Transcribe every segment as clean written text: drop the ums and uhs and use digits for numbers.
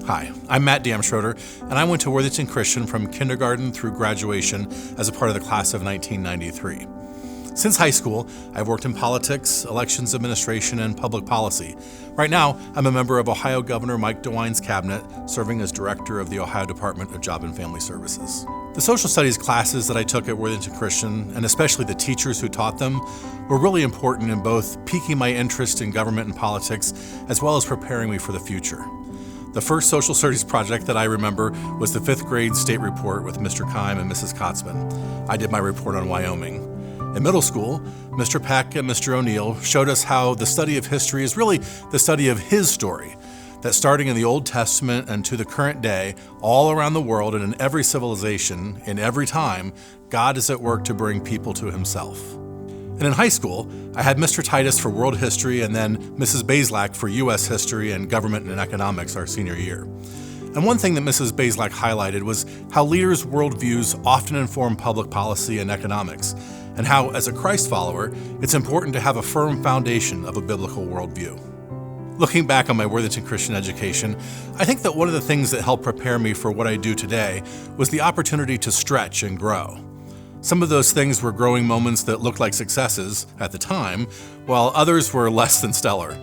Hi, I'm Matt Damschroder, and I went to Worthington Christian from kindergarten through graduation as a part of the class of 1993. Since high school, I've worked in politics, elections administration, and public policy. Right now, I'm a member of Ohio Governor Mike DeWine's cabinet, serving as director of the Ohio Department of Job and Family Services. The social studies classes that I took at Worthington Christian, and especially the teachers who taught them, were really important in both piquing my interest in government and politics, as well as preparing me for the future. The first social studies project that I remember was the 5th grade state report with Mr. Keim and Mrs. Kotzman. I did my report on Wyoming. In middle school, Mr. Peck and Mr. O'Neill showed us how the study of history is really the study of his story, that starting in the Old Testament and to the current day, all around the world and in every civilization, in every time, God is at work to bring people to himself. And in high school, I had Mr. Titus for world history and then Mrs. Bazelak for U.S. history and government and economics our senior year. And one thing that Mrs. Bazelak highlighted was how leaders' worldviews often inform public policy and economics, and how, as a Christ follower, it's important to have a firm foundation of a biblical worldview. Looking back on my Worthington Christian education, I think that one of the things that helped prepare me for what I do today was the opportunity to stretch and grow. Some of those things were growing moments that looked like successes at the time, while others were less than stellar,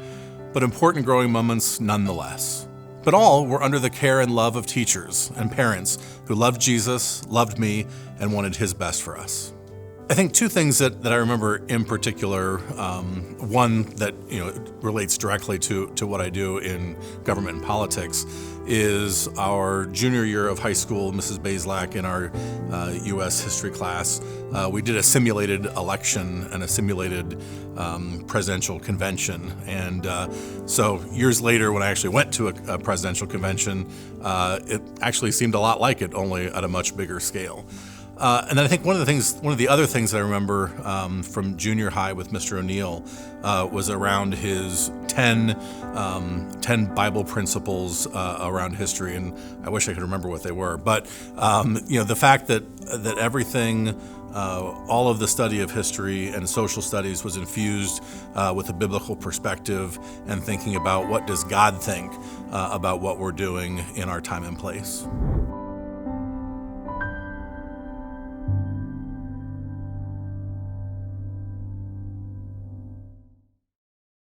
but important growing moments nonetheless. But all were under the care and love of teachers and parents who loved Jesus, loved me, and wanted his best for us. I think two things that I remember in particular, one that relates directly to what I do in government and politics, is our junior year of high school, Mrs. Bazelak, in our U.S. history class. We did a simulated election and a simulated presidential convention. And so years later, when I actually went to a presidential convention, it actually seemed a lot like it, only at a much bigger scale. And then I think one of the other things that I remember from junior high with Mr. O'Neill was around his 10 Bible principles around history, and I wish I could remember what they were. But the fact that everything, all of the study of history and social studies was infused with a biblical perspective and thinking about what does God think about what we're doing in our time and place.